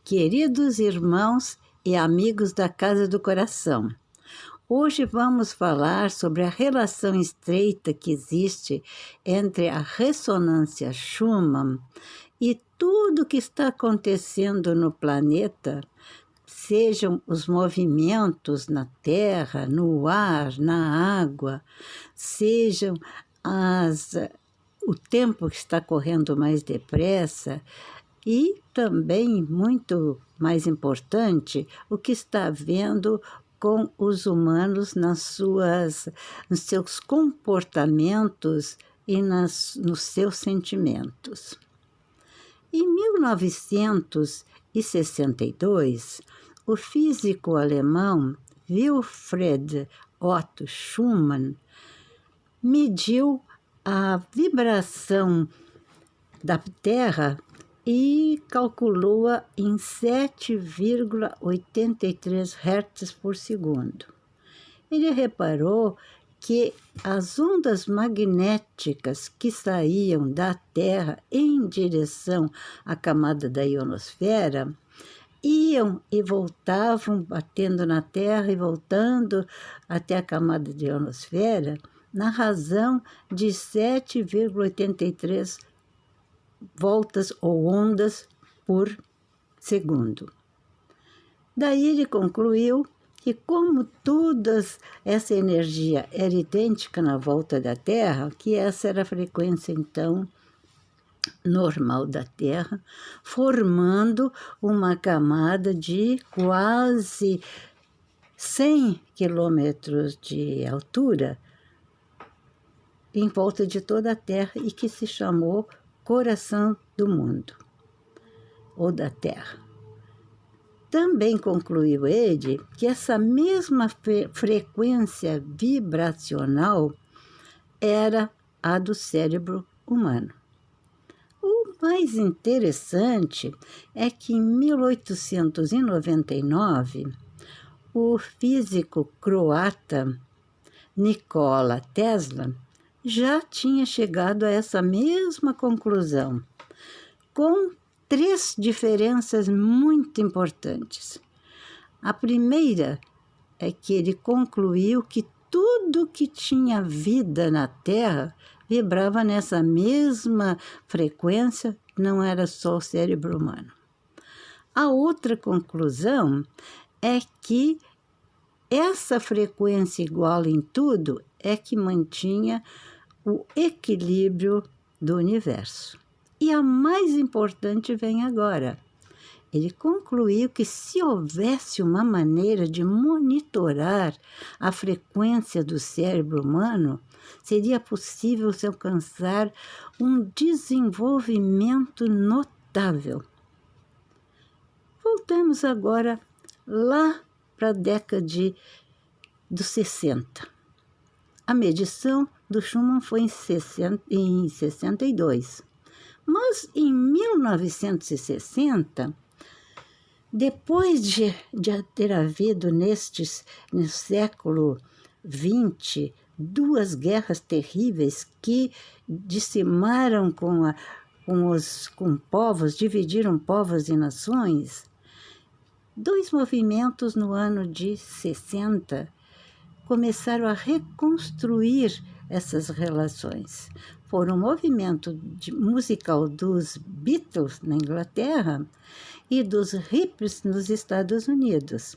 Queridos irmãos e amigos da Casa do Coração, hoje vamos falar sobre a relação estreita que existe entre a ressonância Schumann e tudo que está acontecendo no planeta, sejam os movimentos na terra, no ar, na água, sejam o tempo que está correndo mais depressa. E também, muito mais importante, o que está havendo com os humanos nos seus comportamentos e nos seus sentimentos. Em 1962, o físico alemão Wilfried Otto Schumann mediu a vibração da Terra e calculou-a em 7,83 Hz por segundo. Ele reparou que as ondas magnéticas que saíam da Terra em direção à camada da ionosfera iam e voltavam, batendo na Terra e voltando até a camada da ionosfera, na razão de 7,83 voltas ou ondas por segundo. Daí ele concluiu que, como toda essa energia era idêntica na volta da Terra, que essa era a frequência, então, normal da Terra, formando uma camada de quase 100 quilômetros de altura em volta de toda a Terra e que se chamou coração do mundo, ou da Terra. Também concluiu ele que essa mesma frequência vibracional era a do cérebro humano. O mais interessante é que em 1899, o físico croata Nikola Tesla já tinha chegado a essa mesma conclusão, com 3 diferenças muito importantes. A primeira é que ele concluiu que tudo que tinha vida na Terra vibrava nessa mesma frequência, não era só o cérebro humano. A outra conclusão é que essa frequência igual em tudo é que mantinha o equilíbrio do universo. E a mais importante vem agora. Ele concluiu que se houvesse uma maneira de monitorar a frequência do cérebro humano, seria possível se alcançar um desenvolvimento notável. Voltamos agora lá para a década dos 60. A medição do Schumann foi em 62. Mas em 1960, depois de ter havido no século XX 2 guerras terríveis que dizimaram com povos, dividiram povos e nações, 2 movimentos no ano de 60 começaram a reconstruir essas relações. Foram o movimento musical dos Beatles na Inglaterra e dos hippies nos Estados Unidos,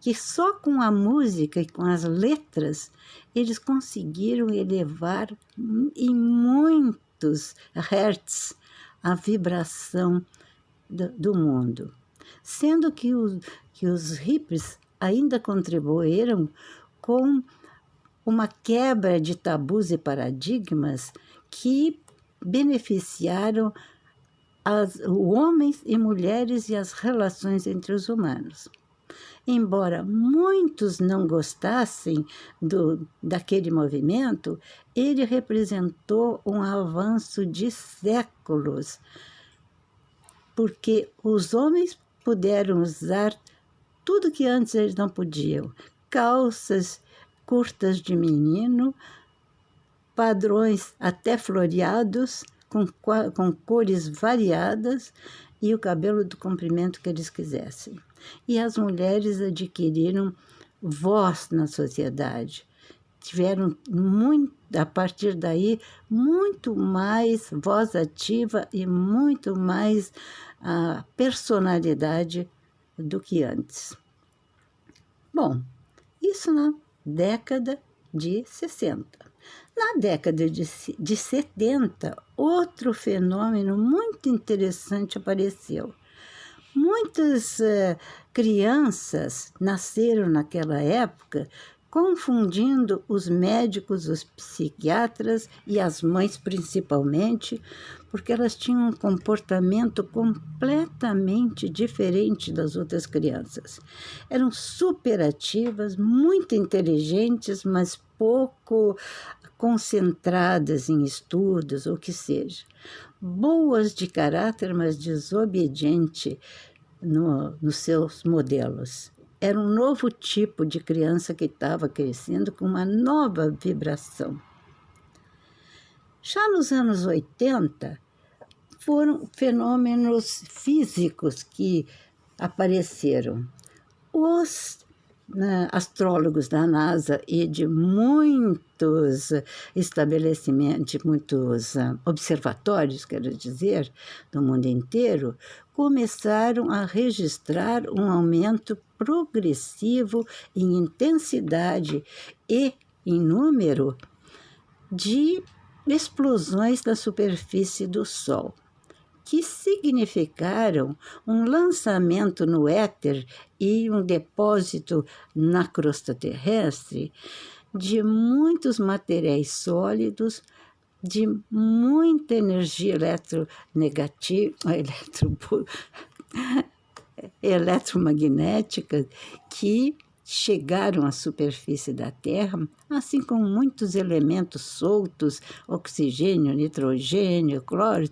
que só com a música e com as letras eles conseguiram elevar em muitos hertz a vibração do mundo. Sendo que os hippies ainda contribuíram com uma quebra de tabus e paradigmas que beneficiaram os homens e mulheres e as relações entre os humanos. Embora muitos não gostassem daquele movimento, ele representou um avanço de séculos, porque os homens puderam usar tudo que antes eles não podiam. Calças curtas de menino, padrões até floreados, com cores variadas, e o cabelo do comprimento que eles quisessem. E as mulheres adquiriram voz na sociedade. Tiveram, a partir daí, muito mais voz ativa e muito mais personalidade do que antes. Bom, isso na década de 60. Na década de 70, outro fenômeno muito interessante apareceu. Muitas crianças nasceram naquela época confundindo os médicos, os psiquiatras e as mães principalmente, porque elas tinham um comportamento completamente diferente das outras crianças. Eram superativas, muito inteligentes, mas pouco concentradas em estudos ou o que seja. Boas de caráter, mas desobediente nos seus modelos. Era um novo tipo de criança que estava crescendo com uma nova vibração. Já nos anos 80, foram fenômenos físicos que apareceram. Os astrólogos da NASA e de muitos estabelecimentos, de muitos observatórios, quero dizer, do mundo inteiro, começaram a registrar um aumento progressivo em intensidade e em número de explosões na superfície do Sol, que significaram um lançamento no éter e um depósito na crosta terrestre de muitos materiais sólidos, de muita energia eletromagnética que chegaram à superfície da Terra, assim como muitos elementos soltos, oxigênio, nitrogênio, cloro,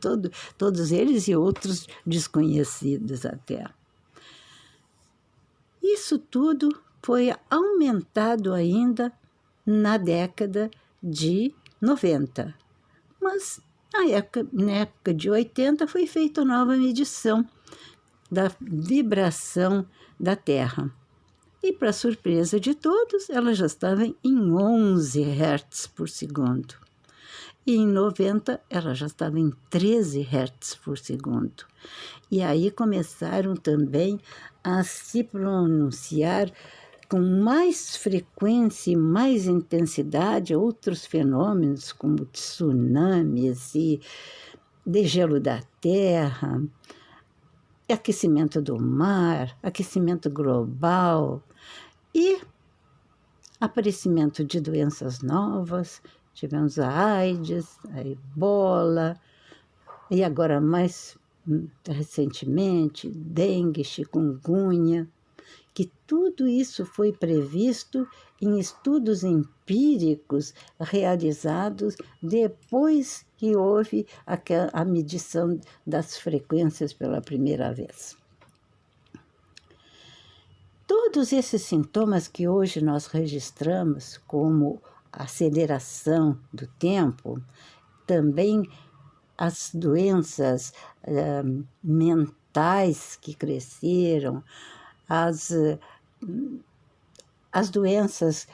todos eles e outros desconhecidos até. Isso tudo foi aumentado ainda na década de 90. Mas na época de 80 foi feita nova medição da vibração da Terra. E, para surpresa de todos, ela já estava em 11 Hz por segundo. E em 90, ela já estava em 13 Hz por segundo. E aí começaram também a se pronunciar com mais frequência e mais intensidade outros fenômenos, como tsunamis e degelo da Terra, aquecimento do mar, aquecimento global e aparecimento de doenças novas. Tivemos a AIDS, a ebola e agora mais recentemente dengue, chikungunya, que tudo isso foi previsto em estudos empíricos realizados depois que houve a medição das frequências pela primeira vez. Todos esses sintomas que hoje nós registramos como aceleração do tempo, também as doenças mentais que cresceram, as doenças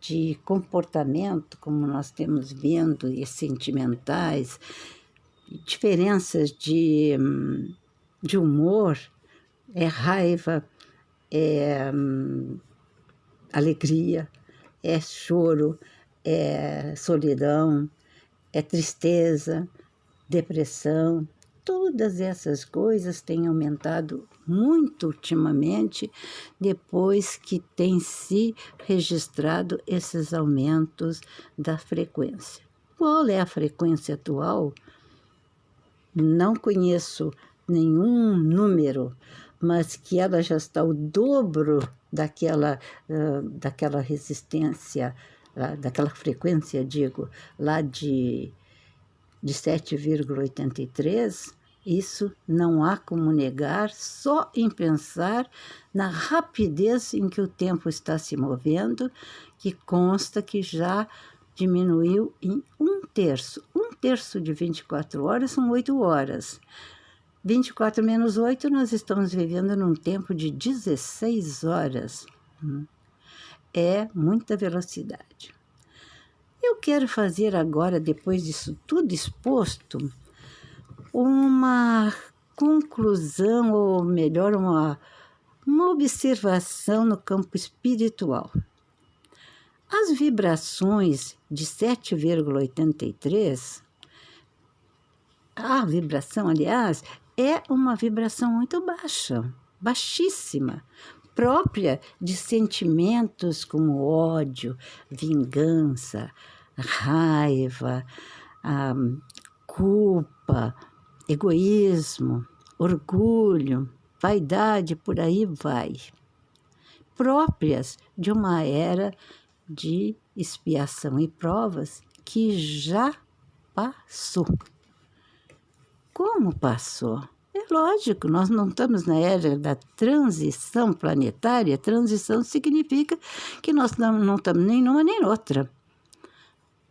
de comportamento, como nós temos vendo, e sentimentais, diferenças de humor, é raiva, é alegria, é choro, é solidão, é tristeza, depressão. Todas essas coisas têm aumentado muito ultimamente, depois que tem se registrado esses aumentos da frequência. Qual é a frequência atual? Não conheço nenhum número, mas que ela já está o dobro daquela resistência, daquela frequência, digo, lá de 7,83, isso não há como negar, só em pensar na rapidez em que o tempo está se movendo, que consta que já diminuiu em 1/3. 1/3 de 24 horas são 8 horas. 24 menos 8, nós estamos vivendo num tempo de 16 horas. É muita velocidade. Eu quero fazer agora, depois disso tudo exposto, uma conclusão, ou melhor, uma observação no campo espiritual. As vibrações de 7,83, a vibração, aliás, é uma vibração muito baixa, baixíssima, própria de sentimentos como ódio, vingança, raiva, culpa, egoísmo, orgulho, vaidade, por aí vai. Próprias de uma era de expiação e provas que já passou. Como passou? É lógico, nós não estamos na era da transição planetária. Transição significa que nós não estamos nem numa nem outra.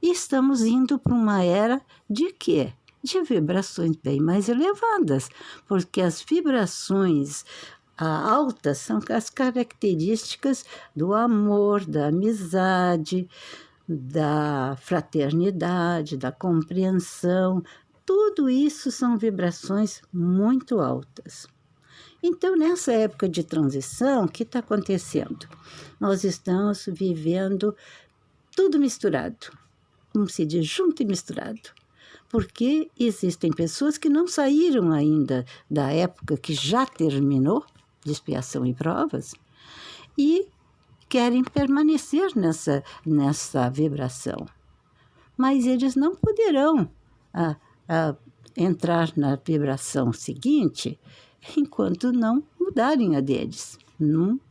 E estamos indo para uma era de quê? De vibrações bem mais elevadas, porque as vibrações altas são as características do amor, da amizade, da fraternidade, da compreensão. Tudo isso são vibrações muito altas. Então, nessa época de transição, o que está acontecendo? Nós estamos vivendo tudo misturado, como se diz, junto e misturado. Porque existem pessoas que não saíram ainda da época que já terminou, de expiação e provas, e querem permanecer nessa vibração. Mas eles não poderão entrar na vibração seguinte enquanto não mudarem a deles. Não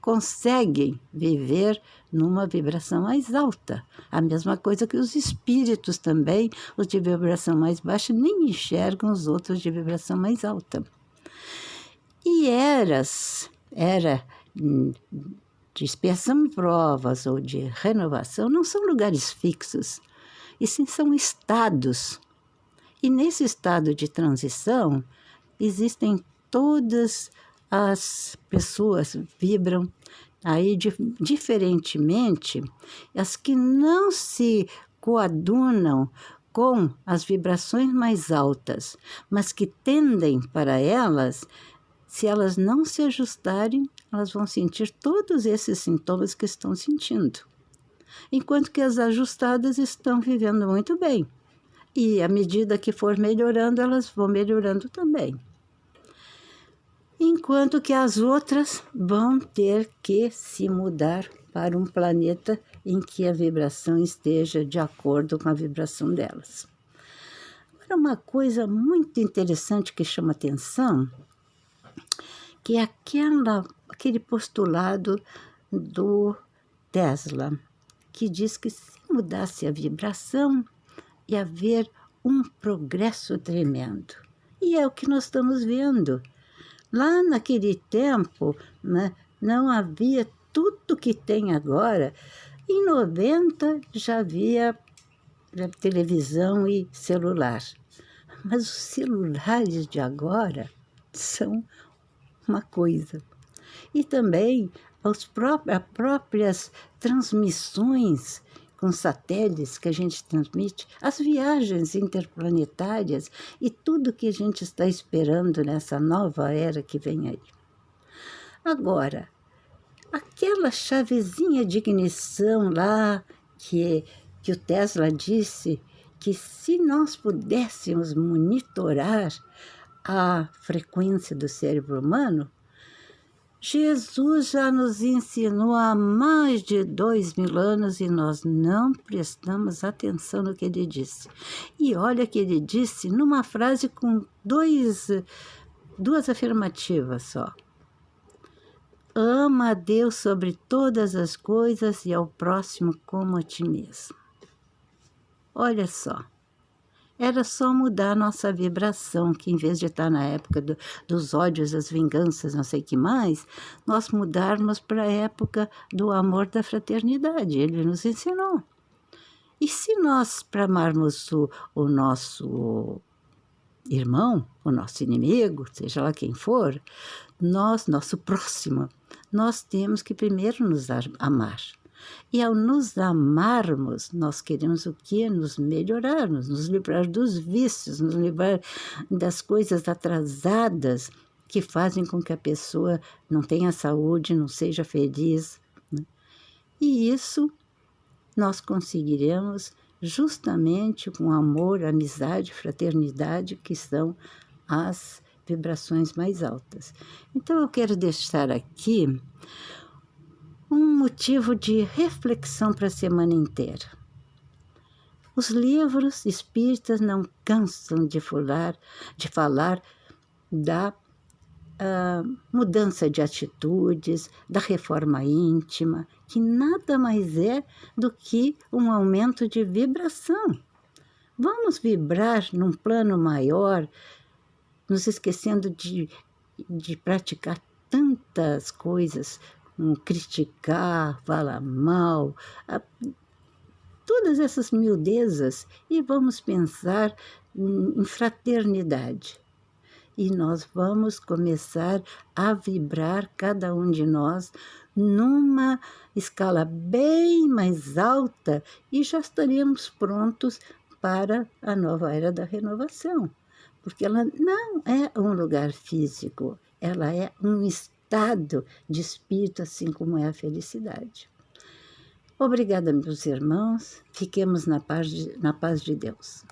conseguem viver numa vibração mais alta. A mesma coisa que os espíritos também, os de vibração mais baixa, nem enxergam os outros de vibração mais alta. E era de expiação e provas ou de renovação não são lugares fixos, e sim são estados. E nesse estado de transição, existem todas as pessoas, vibram aí diferentemente, as que não se coadunam com as vibrações mais altas, mas que tendem para elas, se elas não se ajustarem, elas vão sentir todos esses sintomas que estão sentindo. Enquanto que as ajustadas estão vivendo muito bem. E à medida que for melhorando, elas vão melhorando também. Enquanto que as outras vão ter que se mudar para um planeta em que a vibração esteja de acordo com a vibração delas. Agora, uma coisa muito interessante que chama atenção, que é aquele postulado do Tesla, que diz que se mudasse a vibração, ia haver um progresso tremendo. E é o que nós estamos vendo. Lá naquele tempo, né, não havia tudo que tem agora. Em 90 já havia televisão e celular. Mas os celulares de agora são uma coisa. E também as próprias transmissões com satélites que a gente transmite, as viagens interplanetárias e tudo que a gente está esperando nessa nova era que vem aí. Agora, aquela chavezinha de ignição lá que o Tesla disse que se nós pudéssemos monitorar a frequência do cérebro humano, Jesus já nos ensinou há mais de 2000 anos e nós não prestamos atenção no que ele disse. E olha que ele disse numa frase com duas afirmativas só. Ama a Deus sobre todas as coisas e ao próximo como a ti mesmo. Olha só. Era só mudar a nossa vibração, que em vez de estar na época dos ódios, das vinganças, não sei o que mais, nós mudarmos para a época do amor, da fraternidade. Ele nos ensinou. E se nós, para amarmos o nosso irmão, o nosso inimigo, seja lá quem for, nosso próximo, nós temos que primeiro nos amar. E ao nos amarmos, nós queremos o quê? Nos melhorarmos, nos livrar dos vícios, nos livrar das coisas atrasadas que fazem com que a pessoa não tenha saúde, não seja feliz, né? E isso nós conseguiremos justamente com amor, amizade, fraternidade, que são as vibrações mais altas. Então eu quero deixar aqui um motivo de reflexão para a semana inteira. Os livros espíritas não cansam de falar da mudança de atitudes, da reforma íntima, que nada mais é do que um aumento de vibração. Vamos vibrar num plano maior, nos esquecendo de praticar tantas coisas, criticar, falar mal, todas essas miudezas, e vamos pensar em fraternidade. E nós vamos começar a vibrar, cada um de nós, numa escala bem mais alta, e já estaremos prontos para a nova era da renovação. Porque ela não é um lugar físico, ela é um estado de espírito, assim como é a felicidade. Obrigada, meus irmãos. Fiquemos na paz de Deus.